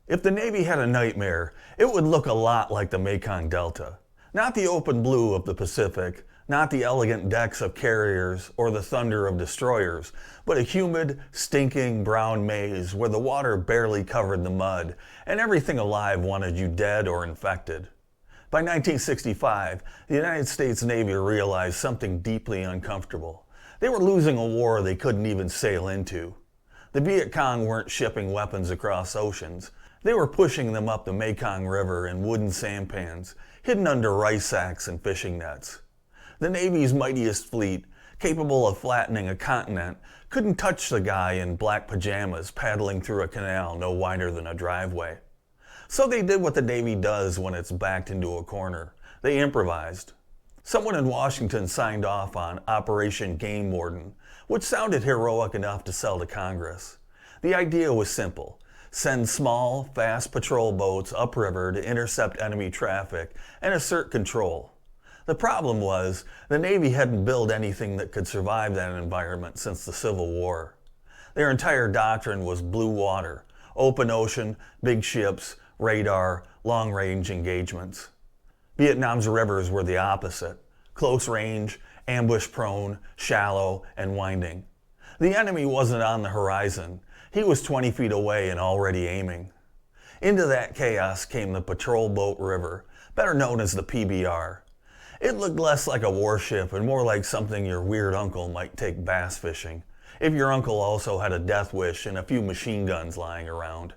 If the Navy had a nightmare, it would look a lot like the Mekong Delta. Not the open blue of the Pacific, not the elegant decks of carriers or the thunder of destroyers, but a humid, stinking brown maze where the water barely covered the mud and everything alive wanted you dead or infected. By 1965, the United States Navy realized something deeply uncomfortable. They were losing a war they couldn't even sail into. The Viet Cong weren't shipping weapons across oceans. They were pushing them up the Mekong River in wooden sampans, hidden under rice sacks and fishing nets. The Navy's mightiest fleet, capable of flattening a continent, couldn't touch the guy in black pajamas paddling through a canal no wider than a driveway. So they did what the Navy does when it's backed into a corner. They improvised. Someone in Washington signed off on Operation Game Warden, which sounded heroic enough to sell to Congress. The idea was simple. Send small, fast patrol boats upriver to intercept enemy traffic and assert control. The problem was, the Navy hadn't built anything that could survive that environment since the Civil War. Their entire doctrine was blue water, open ocean, big ships, radar, long-range engagements. Vietnam's rivers were the opposite. Close range, ambush-prone, shallow, and winding. The enemy wasn't on the horizon. He was 20 feet away and already aiming. Into that chaos came the Patrol Boat River, better known as the PBR. It looked less like a warship and more like something your weird uncle might take bass fishing, if your uncle also had a death wish and a few machine guns lying around.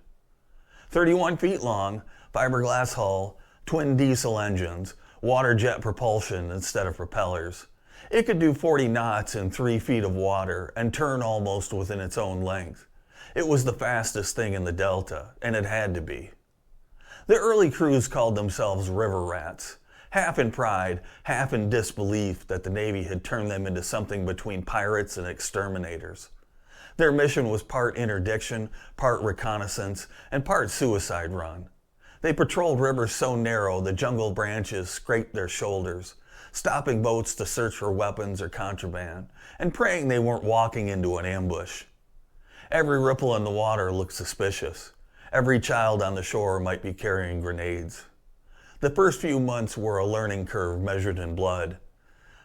31 feet long, fiberglass hull, twin diesel engines, water jet propulsion instead of propellers. It could do 40 knots in 3 feet of water and turn almost within its own length. It was the fastest thing in the Delta, and it had to be. The early crews called themselves river rats, half in pride, half in disbelief that the Navy had turned them into something between pirates and exterminators. Their mission was part interdiction, part reconnaissance, and part suicide run. They patrolled rivers so narrow the jungle branches scraped their shoulders, stopping boats to search for weapons or contraband, and praying they weren't walking into an ambush. Every ripple in the water looked suspicious. Every child on the shore might be carrying grenades. The first few months were a learning curve measured in blood.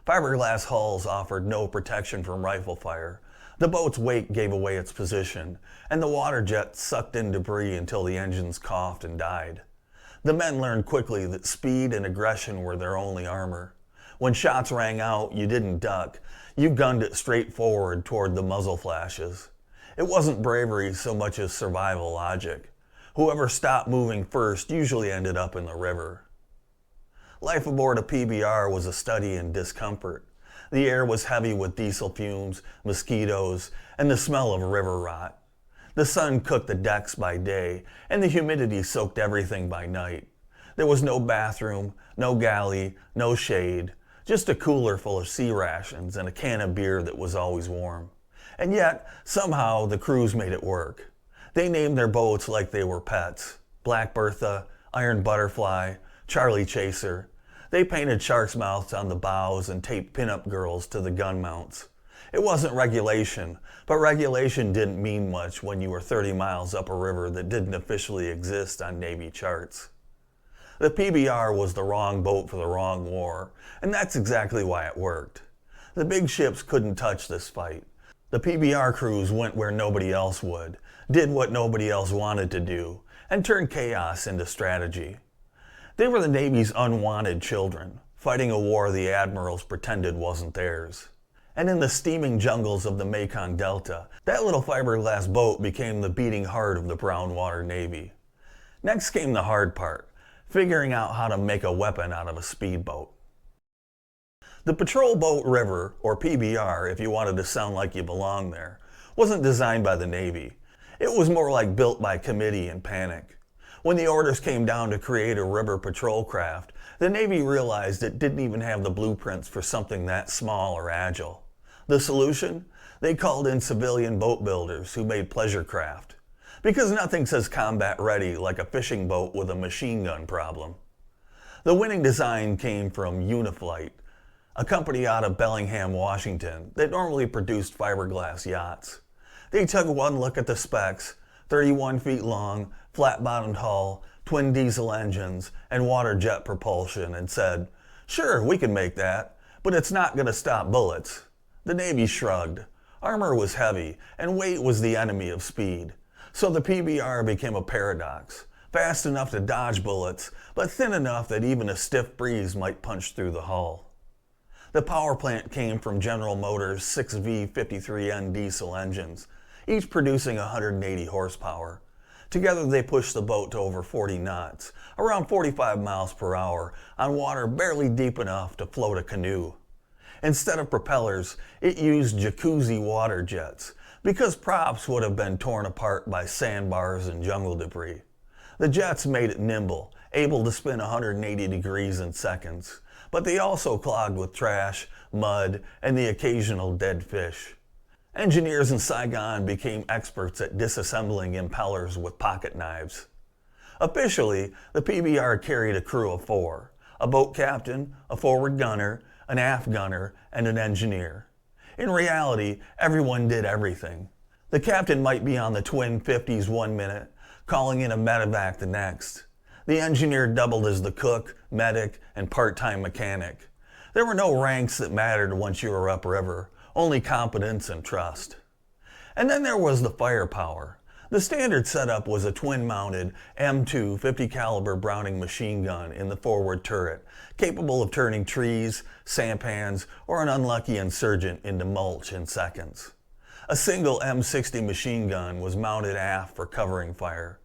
Fiberglass hulls offered no protection from rifle fire. The boat's weight gave away its position, and the water jet sucked in debris until the engines coughed and died. The men learned quickly that speed and aggression were their only armor. When shots rang out, you didn't duck. You gunned it straight forward toward the muzzle flashes. It wasn't bravery so much as survival logic. Whoever stopped moving first usually ended up in the river. Life aboard a PBR was a study in discomfort. The air was heavy with diesel fumes, mosquitoes, and the smell of river rot. The sun cooked the decks by day, and the humidity soaked everything by night. There was no bathroom, no galley, no shade, just a cooler full of sea rations and a can of beer that was always warm. And yet, somehow, the crews made it work. They named their boats like they were pets. Black Bertha, Iron Butterfly, Charlie Chaser. They painted sharks' mouths on the bows and taped pinup girls to the gun mounts. It wasn't regulation, but regulation didn't mean much when you were 30 miles up a river that didn't officially exist on Navy charts. The PBR was the wrong boat for the wrong war, and that's exactly why it worked. The big ships couldn't touch this fight. The PBR crews went where nobody else would, did what nobody else wanted to do, and turned chaos into strategy. They were the Navy's unwanted children, fighting a war the admirals pretended wasn't theirs. And in the steaming jungles of the Mekong Delta, that little fiberglass boat became the beating heart of the Brown Water Navy. Next came the hard part, figuring out how to make a weapon out of a speedboat. The Patrol Boat River, or PBR if you wanted to sound like you belonged there, wasn't designed by the Navy. It was more like built by committee in panic. When the orders came down to create a river patrol craft, the Navy realized it didn't even have the blueprints for something that small or agile. The solution? They called in civilian boat builders who made pleasure craft. Because nothing says combat ready like a fishing boat with a machine gun problem. The winning design came from Uniflight, a company out of Bellingham, Washington that normally produced fiberglass yachts. They took one look at the specs, 31 feet long, flat-bottomed hull, twin diesel engines, and water jet propulsion and said, "Sure, we can make that, but it's not going to stop bullets." The Navy shrugged. Armor was heavy, and weight was the enemy of speed. So the PBR became a paradox, fast enough to dodge bullets, but thin enough that even a stiff breeze might punch through the hull. The power plant came from General Motors' 6V53N diesel engines, each producing 180 horsepower. Together they pushed the boat to over 40 knots, around 45 miles per hour, on water barely deep enough to float a canoe. Instead of propellers, it used jacuzzi water jets, because props would have been torn apart by sandbars and jungle debris. The jets made it nimble, able to spin 180 degrees in seconds, but they also clogged with trash, mud, and the occasional dead fish. Engineers in Saigon became experts at disassembling impellers with pocket knives. Officially, the PBR carried a crew of 4, a boat captain, a forward gunner, an aft gunner, and an engineer. In reality, everyone did everything. The captain might be on the twin 50s 1 minute, calling in a medevac the next. The engineer doubled as the cook, medic, and part-time mechanic. There were no ranks that mattered once you were upriver, only competence and trust. And then there was the firepower. The standard setup was a twin-mounted M2 50 caliber Browning machine gun in the forward turret, capable of turning trees, sampans, or an unlucky insurgent into mulch in seconds. A single M60 machine gun was mounted aft for covering fire.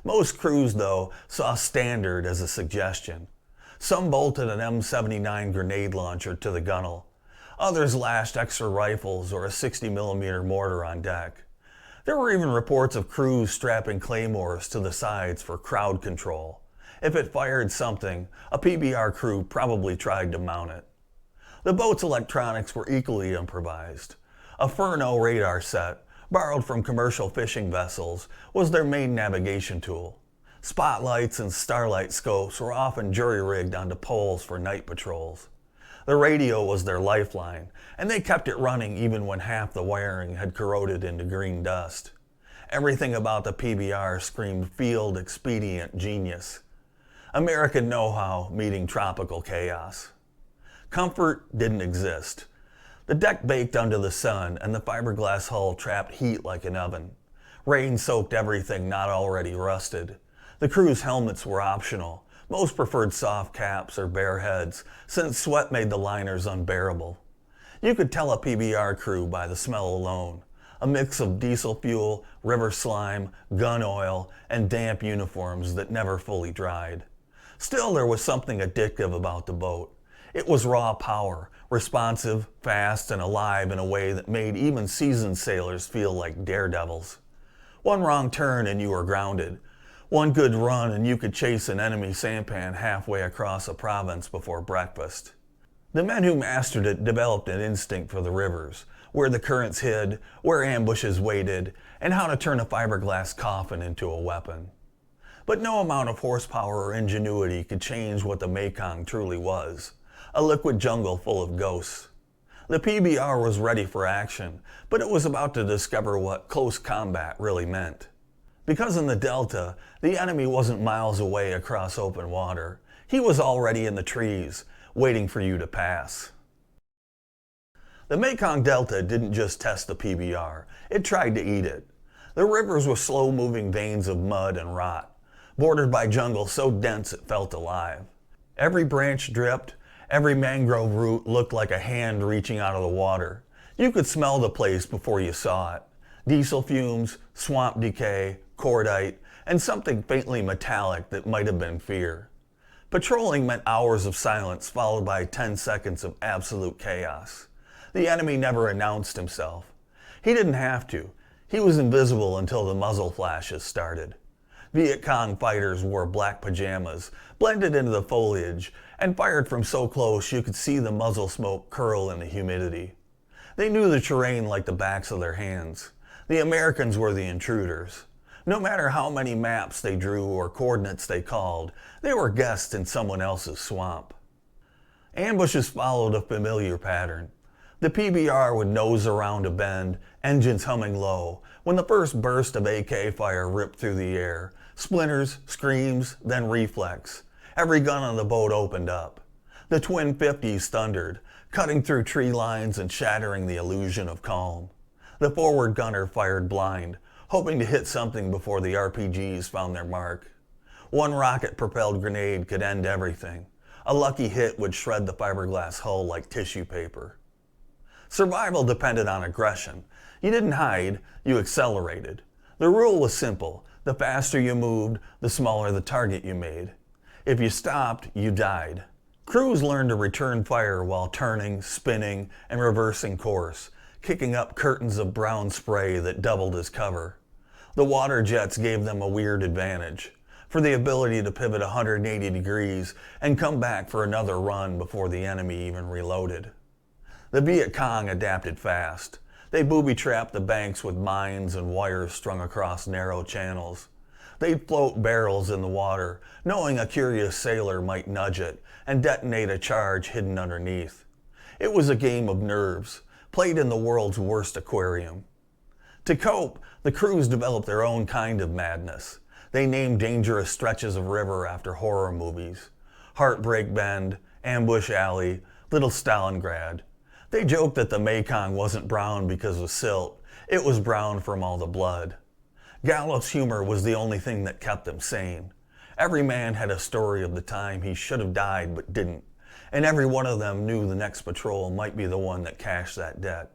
Most crews, though, saw standard as a suggestion. Some bolted an M79 grenade launcher to the gunnel. Others lashed extra rifles or a 60mm mortar on deck. There were even reports of crews strapping claymores to the sides for crowd control. If it fired something, a PBR crew probably tried to mount it. The boat's electronics were equally improvised. A Furno radar set, borrowed from commercial fishing vessels, was their main navigation tool. Spotlights and starlight scopes were often jury-rigged onto poles for night patrols. The radio was their lifeline, and they kept it running even when half the wiring had corroded into green dust. Everything about the PBR screamed field expedient genius. American know-how meeting tropical chaos. Comfort didn't exist. The deck baked under the sun, and the fiberglass hull trapped heat like an oven. Rain soaked everything not already rusted. The crew's helmets were optional. Most preferred soft caps or bare heads, since sweat made the liners unbearable. You could tell a PBR crew by the smell alone. A mix of diesel fuel, river slime, gun oil, and damp uniforms that never fully dried. Still, there was something addictive about the boat. It was raw power, responsive, fast, and alive in a way that made even seasoned sailors feel like daredevils. One wrong turn and you were grounded. One good run and you could chase an enemy sampan halfway across a province before breakfast. The men who mastered it developed an instinct for the rivers, where the currents hid, where ambushes waited, and how to turn a fiberglass coffin into a weapon. But no amount of horsepower or ingenuity could change what the Mekong truly was, a liquid jungle full of ghosts. The PBR was ready for action, but it was about to discover what close combat really meant. Because in the Delta, the enemy wasn't miles away across open water. He was already in the trees, waiting for you to pass. The Mekong Delta didn't just test the PBR, it tried to eat it. The rivers were slow-moving veins of mud and rot, bordered by jungle so dense it felt alive. Every branch dripped, every mangrove root looked like a hand reaching out of the water. You could smell the place before you saw it. Diesel fumes, swamp decay, cordite, and something faintly metallic that might have been fear. Patrolling meant hours of silence followed by 10 seconds of absolute chaos. The enemy never announced himself. He didn't have to. He was invisible until the muzzle flashes started. Viet Cong fighters wore black pajamas, blended into the foliage, and fired from so close you could see the muzzle smoke curl in the humidity. They knew the terrain like the backs of their hands. The Americans were the intruders. No matter how many maps they drew or coordinates they called, they were guests in someone else's swamp. Ambushes followed a familiar pattern. The PBR would nose around a bend, engines humming low, when the first burst of AK fire ripped through the air, Splinters, screams, then reflex. Every gun on the boat opened up. The twin 50s thundered, cutting through tree lines and shattering the illusion of calm. The forward gunner fired blind, hoping to hit something before the RPGs found their mark. One rocket-propelled grenade could end everything. A lucky hit would shred the fiberglass hull like tissue paper. Survival depended on aggression. You didn't hide, you accelerated. The rule was simple. The faster you moved, the smaller the target you made. If you stopped, you died. Crews learned to return fire while turning, spinning, and reversing course, kicking up curtains of brown spray that doubled as cover. The water jets gave them a weird advantage, for the ability to pivot 180 degrees and come back for another run before the enemy even reloaded. The Viet Cong adapted fast. They booby-trapped the banks with mines and wires strung across narrow channels. They'd float barrels in the water, knowing a curious sailor might nudge it and detonate a charge hidden underneath. It was a game of nerves, played in the world's worst aquarium. To cope, the crews developed their own kind of madness. They named dangerous stretches of river after horror movies. Heartbreak Bend, Ambush Alley, Little Stalingrad. They joked that the Mekong wasn't brown because of silt, it was brown from all the blood. Gallup's humor was the only thing that kept them sane. Every man had a story of the time he should have died but didn't, and every one of them knew the next patrol might be the one that cashed that debt.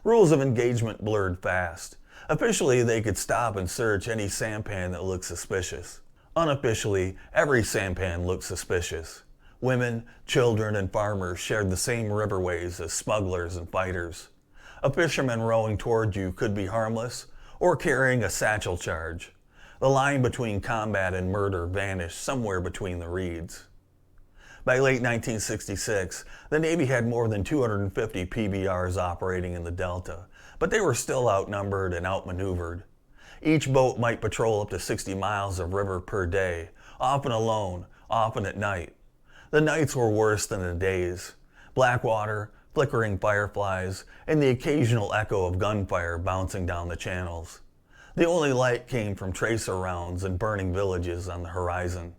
Rules of engagement blurred fast. Officially, they could stop and search any sampan that looked suspicious. Unofficially, every sampan looked suspicious. Women, children, and farmers shared the same riverways as smugglers and fighters. A fisherman rowing toward you could be harmless or carrying a satchel charge. The line between combat and murder vanished somewhere between the reeds. By late 1966, the Navy had more than 250 PBRs operating in the Delta, but they were still outnumbered and outmaneuvered. Each boat might patrol up to 60 miles of river per day, often alone, often at night. The nights were worse than the days. Black water, flickering fireflies, and the occasional echo of gunfire bouncing down the channels. The only light came from tracer rounds and burning villages on the horizon.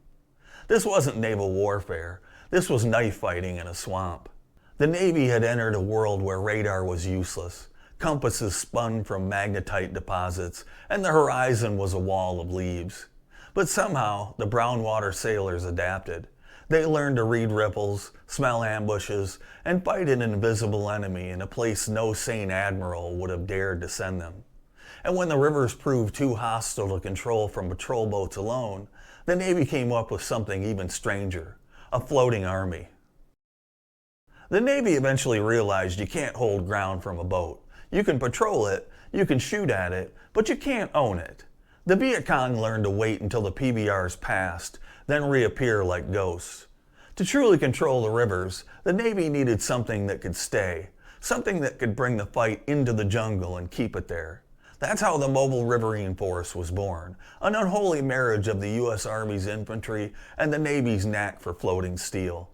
This wasn't naval warfare. This was knife fighting in a swamp. The Navy had entered a world where radar was useless. Compasses spun from magnetite deposits, and the horizon was a wall of leaves. But somehow, the brown water sailors adapted. They learned to read ripples, smell ambushes, and fight an invisible enemy in a place no sane admiral would have dared to send them. And when the rivers proved too hostile to control from patrol boats alone, the Navy came up with something even stranger, a floating army. The Navy eventually realized you can't hold ground from a boat. You can patrol it, you can shoot at it, but you can't own it. The Viet Cong learned to wait until the PBRs passed, then reappear like ghosts. To truly control the rivers, the Navy needed something that could stay, something that could bring the fight into the jungle and keep it there. That's how the Mobile Riverine Force was born, an unholy marriage of the U.S. Army's infantry and the Navy's knack for floating steel.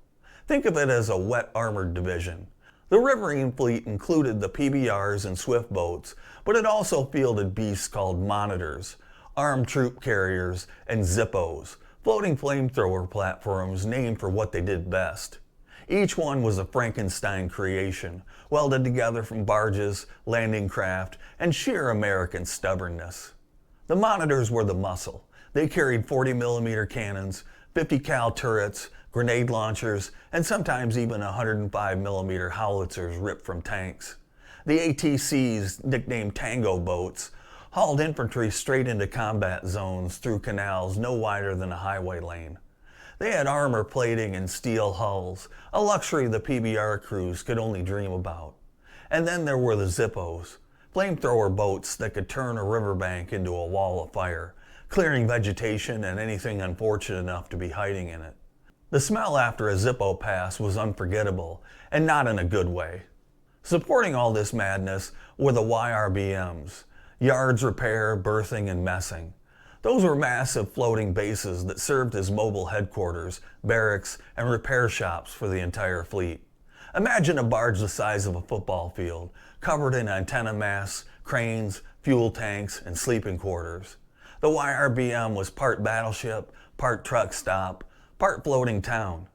Think of it as a wet armored division. The riverine fleet included the PBRs and swift boats, but it also fielded beasts called monitors, armed troop carriers, and Zippos, floating flamethrower platforms named for what they did best. Each one was a Frankenstein creation, welded together from barges, landing craft, and sheer American stubbornness. The monitors were the muscle. They carried 40mm cannons, 50 cal turrets, grenade launchers, and sometimes even 105mm howitzers ripped from tanks. The ATCs, nicknamed Tango boats, hauled infantry straight into combat zones through canals no wider than a highway lane. They had armor plating and steel hulls, a luxury the PBR crews could only dream about. And then there were the Zippos, flamethrower boats that could turn a riverbank into a wall of fire, clearing vegetation and anything unfortunate enough to be hiding in it. The smell after a Zippo pass was unforgettable, and not in a good way. Supporting all this madness were the YRBMs, Yards Repair, Berthing, and Messing. Those were massive floating bases that served as mobile headquarters, barracks, and repair shops for the entire fleet. Imagine a barge the size of a football field, covered in antenna masts, cranes, fuel tanks, and sleeping quarters. The YRBM was part battleship, part truck stop, part floating town.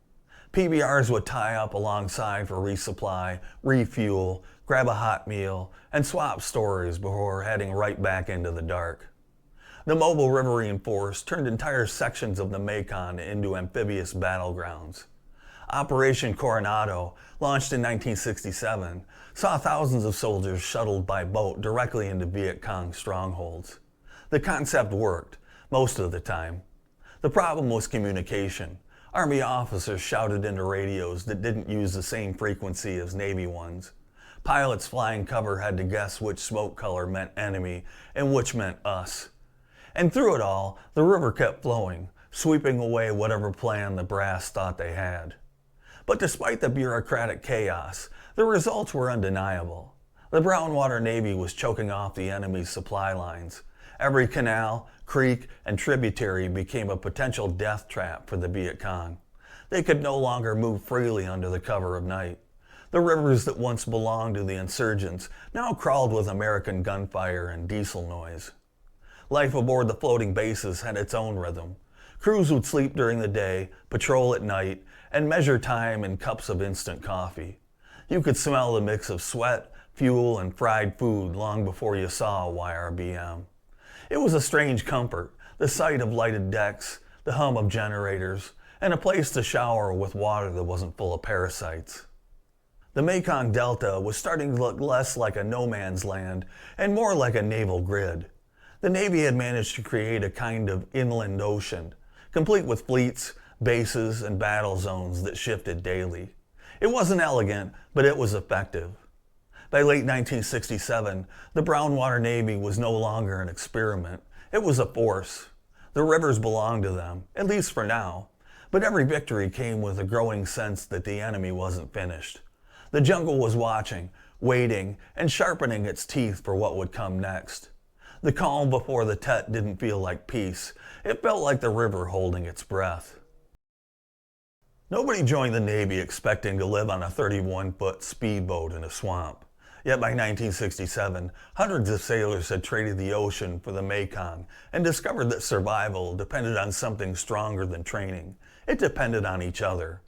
PBRs would tie up alongside for resupply, refuel, grab a hot meal, and swap stories before heading right back into the dark. The Mobile Riverine Force turned entire sections of the Mekong into amphibious battlegrounds. Operation Coronado, launched in 1967, saw thousands of soldiers shuttled by boat directly into Viet Cong strongholds. The concept worked, most of the time. The problem was communication. Army officers shouted into radios that didn't use the same frequency as Navy ones. Pilots flying cover had to guess which smoke color meant enemy and which meant us. And through it all, the river kept flowing, sweeping away whatever plan the brass thought they had. But despite the bureaucratic chaos, the results were undeniable. The Brownwater Navy was choking off the enemy's supply lines. Every canal, creek, and tributary became a potential death trap for the Viet Cong. They could no longer move freely under the cover of night. The rivers that once belonged to the insurgents now crawled with American gunfire and diesel noise. Life aboard the floating bases had its own rhythm. Crews would sleep during the day, patrol at night, and measure time in cups of instant coffee. You could smell the mix of sweat, fuel, and fried food long before you saw a YRBM. It was a strange comfort, the sight of lighted decks, the hum of generators, and a place to shower with water that wasn't full of parasites. The Mekong Delta was starting to look less like a no man's land and more like a naval grid. The Navy had managed to create a kind of inland ocean, complete with fleets, bases, and battle zones that shifted daily. It wasn't elegant, but it was effective. By late 1967, the Brownwater Navy was no longer an experiment. It was a force. The rivers belonged to them, at least for now. But every victory came with a growing sense that the enemy wasn't finished. The jungle was watching, waiting, and sharpening its teeth for what would come next. The calm before the Tet didn't feel like peace. It felt like the river holding its breath. Nobody joined the Navy expecting to live on a 31-foot speedboat in a swamp. Yet by 1967, hundreds of sailors had traded the ocean for the Mekong and discovered that survival depended on something stronger than training. It depended on each other.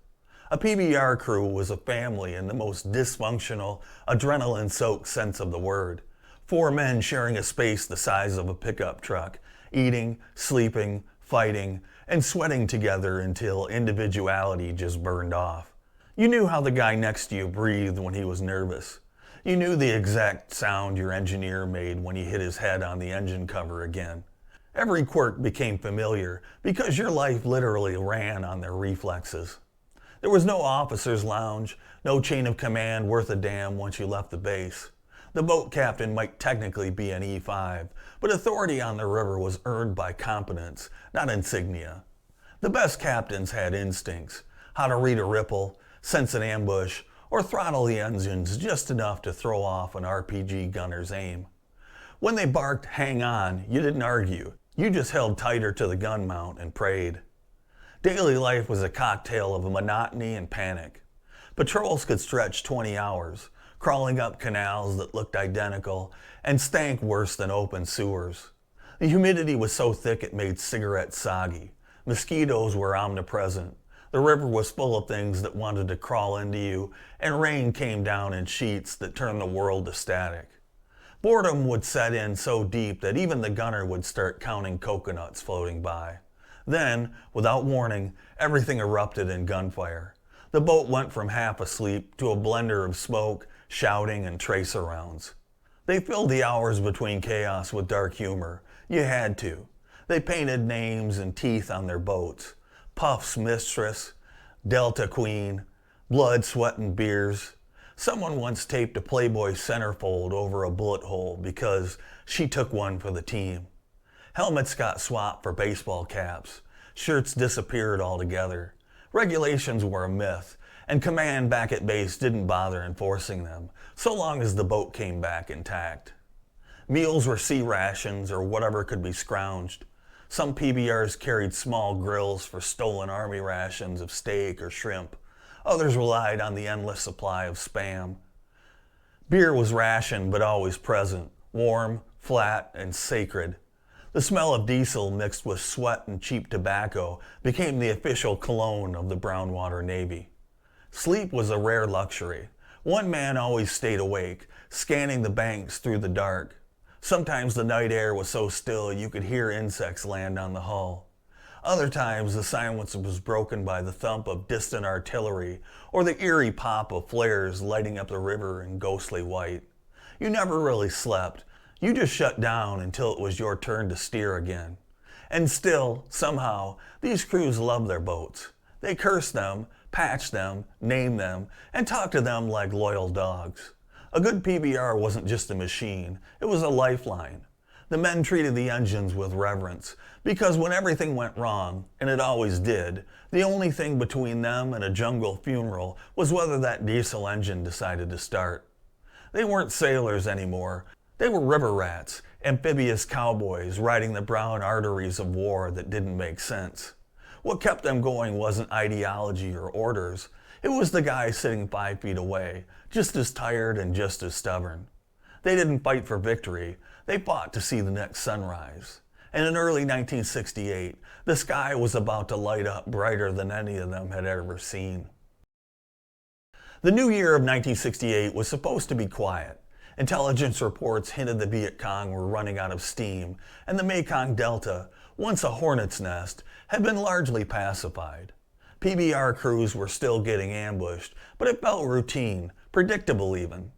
A PBR crew was a family in the most dysfunctional, adrenaline-soaked sense of the word. 4 men sharing a space the size of a pickup truck, eating, sleeping, fighting, and sweating together until individuality just burned off. You knew how the guy next to you breathed when he was nervous. You knew the exact sound your engineer made when he hit his head on the engine cover again. Every quirk became familiar because your life literally ran on their reflexes. There was no officer's lounge, no chain of command worth a damn once you left the base. The boat captain might technically be an E5, but authority on the river was earned by competence, not insignia. The best captains had instincts, how to read a ripple, sense an ambush, or throttle the engines just enough to throw off an RPG gunner's aim. When they barked, "Hang on," you didn't argue. You just held tighter to the gun mount and prayed. Daily life was a cocktail of monotony and panic. Patrols could stretch 20 hours, crawling up canals that looked identical and stank worse than open sewers. The humidity was so thick it made cigarettes soggy. Mosquitoes were omnipresent. The river was full of things that wanted to crawl into you, and rain came down in sheets that turned the world to static. Boredom would set in so deep that even the gunner would start counting coconuts floating by. Then, without warning, everything erupted in gunfire. The boat went from half asleep to a blender of smoke, shouting, and tracer rounds. They filled the hours between chaos with dark humor. You had to. They painted names and teeth on their boats. Puff's Mistress, Delta Queen, Blood, Sweat, and Beers. Someone once taped a Playboy centerfold over a bullet hole because she took one for the team. Helmets got swapped for baseball caps. Shirts disappeared altogether. Regulations were a myth, and command back at base didn't bother enforcing them, so long as the boat came back intact. Meals were sea rations or whatever could be scrounged. Some PBRs carried small grills for stolen army rations of steak or shrimp. Others relied on the endless supply of Spam. Beer was rationed but always present, warm, flat, and sacred. The smell of diesel mixed with sweat and cheap tobacco became the official cologne of the Brown Water Navy. Sleep was a rare luxury. One man always stayed awake, scanning the banks through the dark. Sometimes the night air was so still you could hear insects land on the hull. Other times the silence was broken by the thump of distant artillery or the eerie pop of flares lighting up the river in ghostly white. You never really slept. You just shut down until it was your turn to steer again. And still, somehow, these crews loved their boats. They cursed them, patched them, named them, and talked to them like loyal dogs. A good PBR wasn't just a machine, it was a lifeline. The men treated the engines with reverence, because when everything went wrong, and it always did, the only thing between them and a jungle funeral was whether that diesel engine decided to start. They weren't sailors anymore. They were river rats, amphibious cowboys riding the brown arteries of war that didn't make sense. What kept them going wasn't ideology or orders. It was the guy sitting 5 feet away, just as tired and just as stubborn. They didn't fight for victory. They fought to see the next sunrise. And in early 1968, the sky was about to light up brighter than any of them had ever seen. The new year of 1968 was supposed to be quiet. Intelligence reports hinted the Viet Cong were running out of steam, and the Mekong Delta, once a hornet's nest, had been largely pacified. PBR crews were still getting ambushed, but it felt routine, predictable even.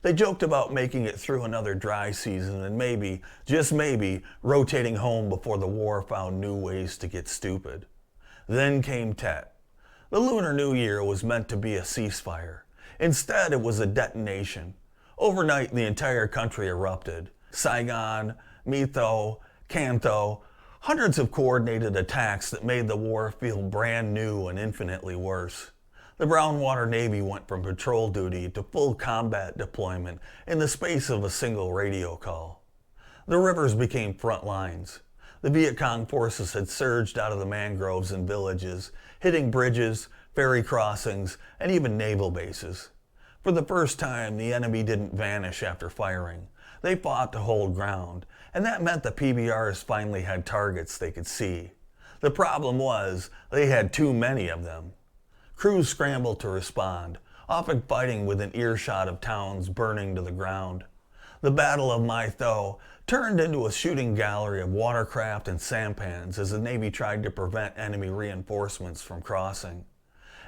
They joked about making it through another dry season and maybe, just maybe, rotating home before the war found new ways to get stupid. Then came Tet. The Lunar New Year was meant to be a ceasefire. Instead, it was a detonation. Overnight, the entire country erupted. Saigon, My Tho, Can Tho, hundreds of coordinated attacks that made the war feel brand new and infinitely worse. The Brown Water Navy went from patrol duty to full combat deployment in the space of a single radio call. The rivers became front lines. The Viet Cong forces had surged out of the mangroves and villages, hitting bridges, ferry crossings, and even naval bases. For the first time, the enemy didn't vanish after firing. They fought to hold ground, and that meant the PBRs finally had targets they could see. The problem was, they had too many of them. Crews scrambled to respond, often fighting within earshot of towns burning to the ground. The Battle of My Tho turned into a shooting gallery of watercraft and sampans as the Navy tried to prevent enemy reinforcements from crossing.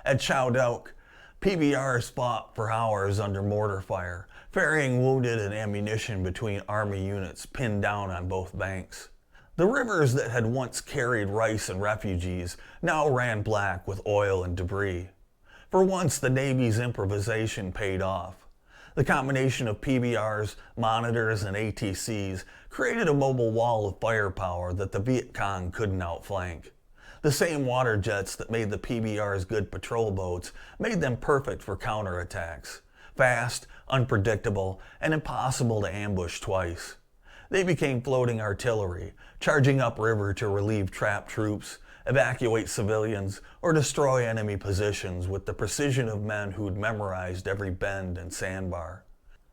At Chow Doak, PBRs fought for hours under mortar fire, ferrying wounded and ammunition between Army units pinned down on both banks. The rivers that had once carried rice and refugees now ran black with oil and debris. For once, the Navy's improvisation paid off. The combination of PBRs, monitors, and ATCs created a mobile wall of firepower that the Viet Cong couldn't outflank. The same water jets that made the PBRs good patrol boats made them perfect for counterattacks. Fast, unpredictable, and impossible to ambush twice. They became floating artillery, charging upriver to relieve trapped troops, evacuate civilians, or destroy enemy positions with the precision of men who'd memorized every bend and sandbar.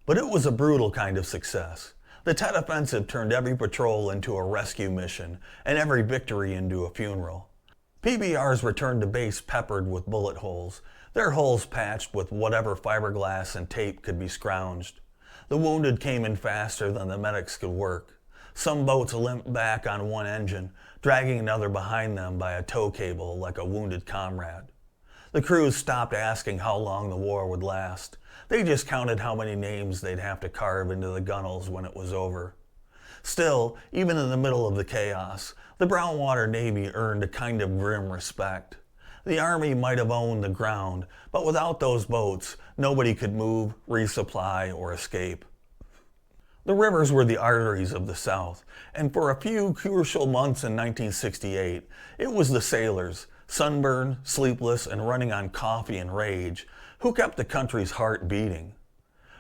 But it was a brutal kind of success. The Tet Offensive turned every patrol into a rescue mission and every victory into a funeral. PBRs returned to base peppered with bullet holes, their holes patched with whatever fiberglass and tape could be scrounged. The wounded came in faster than the medics could work. Some boats limped back on one engine, dragging another behind them by a tow cable like a wounded comrade. The crews stopped asking how long the war would last. They just counted how many names they'd have to carve into the gunnels when it was over. Still, even in the middle of the chaos, the Brown Water Navy earned a kind of grim respect. The Army might have owned the ground, but without those boats, nobody could move, resupply, or escape. The rivers were the arteries of the South, and for a few crucial months in 1968, it was the sailors, sunburned, sleepless, and running on coffee and rage, who kept the country's heart beating.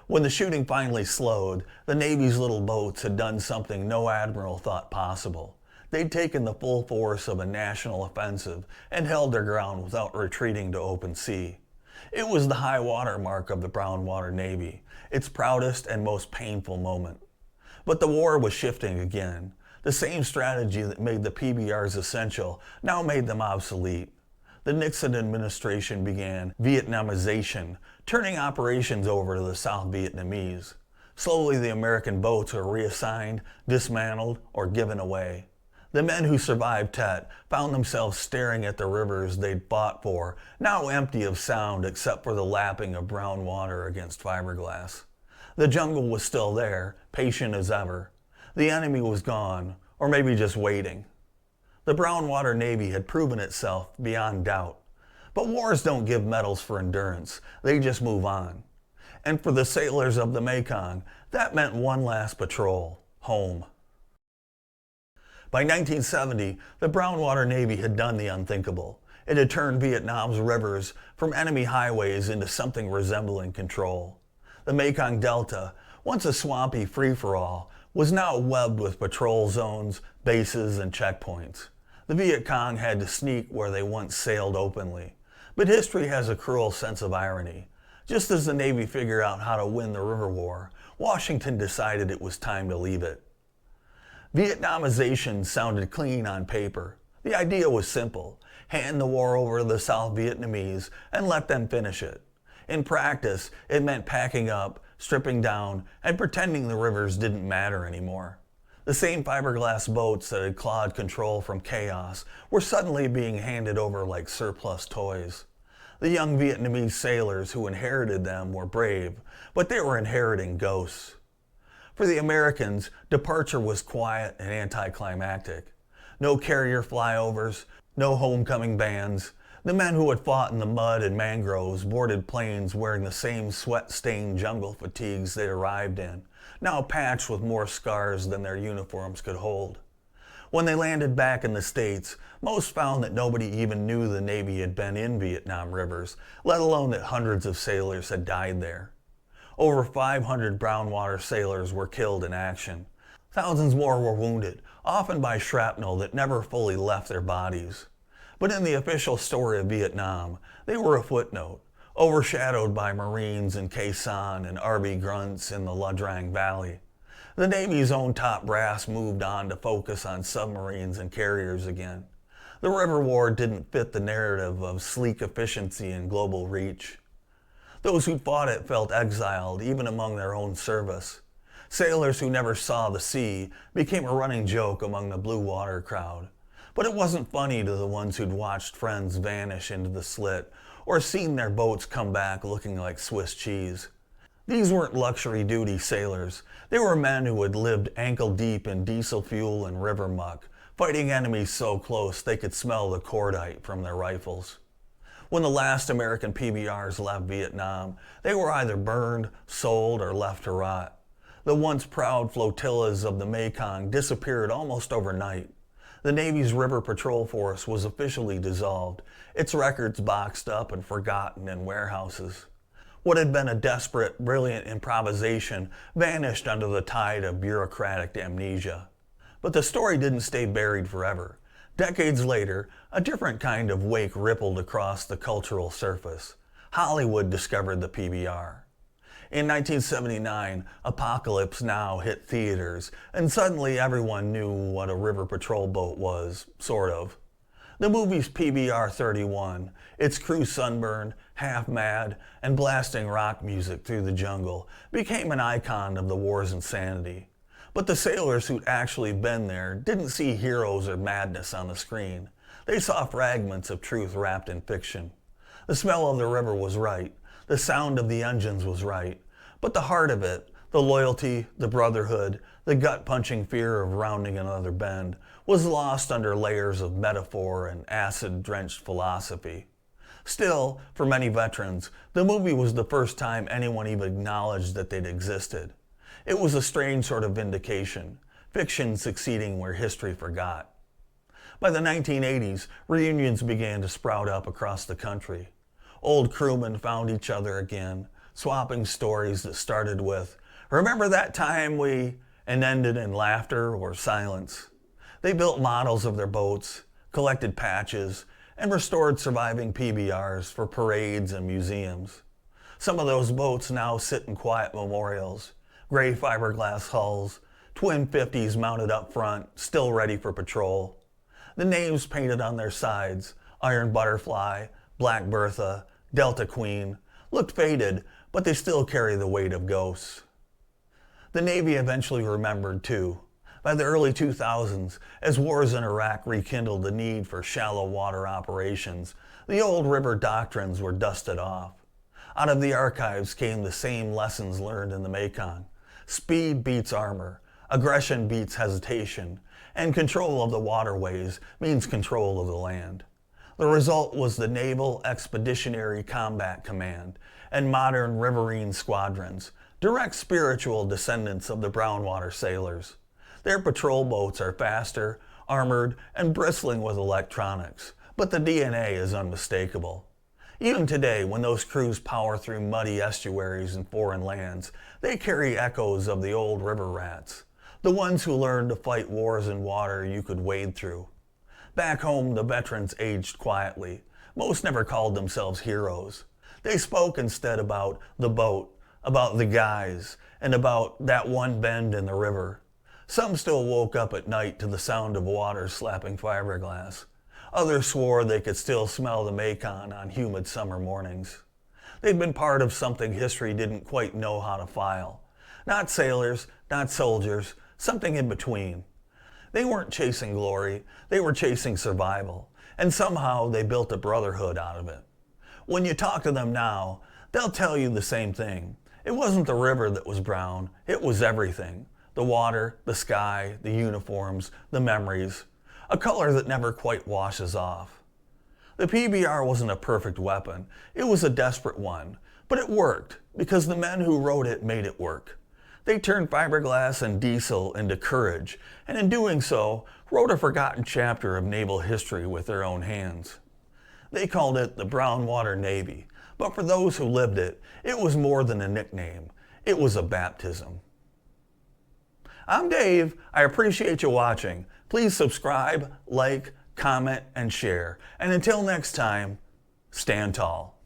When the shooting finally slowed, the Navy's little boats had done something no admiral thought possible. They'd taken the full force of a national offensive and held their ground without retreating to open sea. It was the high water mark of the Brown Water Navy, its proudest and most painful moment. But the war was shifting again. The same strategy that made the PBRs essential now made them obsolete. The Nixon administration began Vietnamization, turning operations over to the South Vietnamese. Slowly, the American boats were reassigned, dismantled, or given away. The men who survived Tet found themselves staring at the rivers they'd fought for, now empty of sound except for the lapping of brown water against fiberglass. The jungle was still there, patient as ever. The enemy was gone, or maybe just waiting. The Brown Water Navy had proven itself beyond doubt. But wars don't give medals for endurance, they just move on. And for the sailors of the Mekong, that meant one last patrol, home. By 1970, the Brown Water Navy had done the unthinkable. It had turned Vietnam's rivers from enemy highways into something resembling control. The Mekong Delta, once a swampy free-for-all, was now webbed with patrol zones, bases, and checkpoints. The Viet Cong had to sneak where they once sailed openly. But history has a cruel sense of irony. Just as the Navy figured out how to win the River War, Washington decided it was time to leave it. Vietnamization sounded clean on paper. The idea was simple: hand the war over to the South Vietnamese and let them finish it. In practice, it meant packing up, stripping down, and pretending the rivers didn't matter anymore. The same fiberglass boats that had clawed control from chaos were suddenly being handed over like surplus toys. The young Vietnamese sailors who inherited them were brave, but they were inheriting ghosts. For the Americans, departure was quiet and anticlimactic. No carrier flyovers, no homecoming bands. The men who had fought in the mud and mangroves boarded planes wearing the same sweat-stained jungle fatigues they'd arrived in, now patched with more scars than their uniforms could hold. When they landed back in the States, most found that nobody even knew the Navy had been in Vietnam rivers, let alone that hundreds of sailors had died there. Over 500 brown water sailors were killed in action. Thousands more were wounded, often by shrapnel that never fully left their bodies. But in the official story of Vietnam, they were a footnote, overshadowed by Marines in Khe Sanh and Army grunts in the La Drang Valley. The Navy's own top brass moved on to focus on submarines and carriers again. The River War didn't fit the narrative of sleek efficiency and global reach. Those who fought it felt exiled even among their own service. Sailors who never saw the sea became a running joke among the blue water crowd. But it wasn't funny to the ones who'd watched friends vanish into the slit or seen their boats come back looking like Swiss cheese. These weren't luxury duty sailors. They were men who had lived ankle deep in diesel fuel and river muck, fighting enemies so close they could smell the cordite from their rifles. When the last American PBRs left Vietnam, they were either burned, sold, or left to rot. The once proud flotillas of the Mekong disappeared almost overnight. The Navy's River Patrol Force was officially dissolved, its records boxed up and forgotten in warehouses. What had been a desperate, brilliant improvisation vanished under the tide of bureaucratic amnesia. But the story didn't stay buried forever. Decades later, a different kind of wake rippled across the cultural surface. Hollywood discovered the PBR. In 1979, Apocalypse Now hit theaters, and suddenly everyone knew what a river patrol boat was, sort of. The movie's PBR-31, its crew sunburned, half mad, and blasting rock music through the jungle, became an icon of the war's insanity. But the sailors who'd actually been there didn't see heroes or madness on the screen. They saw fragments of truth wrapped in fiction. The smell of the river was right. The sound of the engines was right. But the heart of it, the loyalty, the brotherhood, the gut-punching fear of rounding another bend, was lost under layers of metaphor and acid-drenched philosophy. Still, for many veterans, the movie was the first time anyone even acknowledged that they'd existed. It was a strange sort of vindication, fiction succeeding where history forgot. By the 1980s, reunions began to sprout up across the country. Old crewmen found each other again, swapping stories that started with, "Remember that time we," and ended in laughter or silence. They built models of their boats, collected patches, and restored surviving PBRs for parades and museums. Some of those boats now sit in quiet memorials, gray fiberglass hulls, twin 50s mounted up front, still ready for patrol. The names painted on their sides, Iron Butterfly, Black Bertha, Delta Queen, looked faded, but they still carry the weight of ghosts. The Navy eventually remembered too. By the early 2000s, as wars in Iraq rekindled the need for shallow water operations, the old river doctrines were dusted off. Out of the archives came the same lessons learned in the Mekong. Speed beats armor, aggression beats hesitation, and control of the waterways means control of the land. The result was the Naval Expeditionary Combat Command and modern riverine squadrons, direct spiritual descendants of the Brownwater sailors. Their patrol boats are faster, armored, and bristling with electronics, but the DNA is unmistakable. Even today, when those crews power through muddy estuaries and foreign lands, they carry echoes of the old river rats, the ones who learned to fight wars in water you could wade through. Back home, the veterans aged quietly. Most never called themselves heroes. They spoke instead about the boat, about the guys, and about that one bend in the river. Some still woke up at night to the sound of water slapping fiberglass. Others swore they could still smell the Mekong on humid summer mornings. They'd been part of something history didn't quite know how to file. Not sailors, not soldiers, something in between. They weren't chasing glory, they were chasing survival, and somehow they built a brotherhood out of it. When you talk to them now, they'll tell you the same thing. It wasn't the river that was brown, it was everything. The water, the sky, the uniforms, the memories. A color that never quite washes off. The PBR wasn't a perfect weapon, it was a desperate one. But it worked, because the men who wrote it made it work. They turned fiberglass and diesel into courage, and in doing so, wrote a forgotten chapter of naval history with their own hands. They called it the Brownwater Navy, but for those who lived it, it was more than a nickname. It was a baptism. I'm Dave. I appreciate you watching. Please subscribe, like, comment, and share. And until next time, stand tall.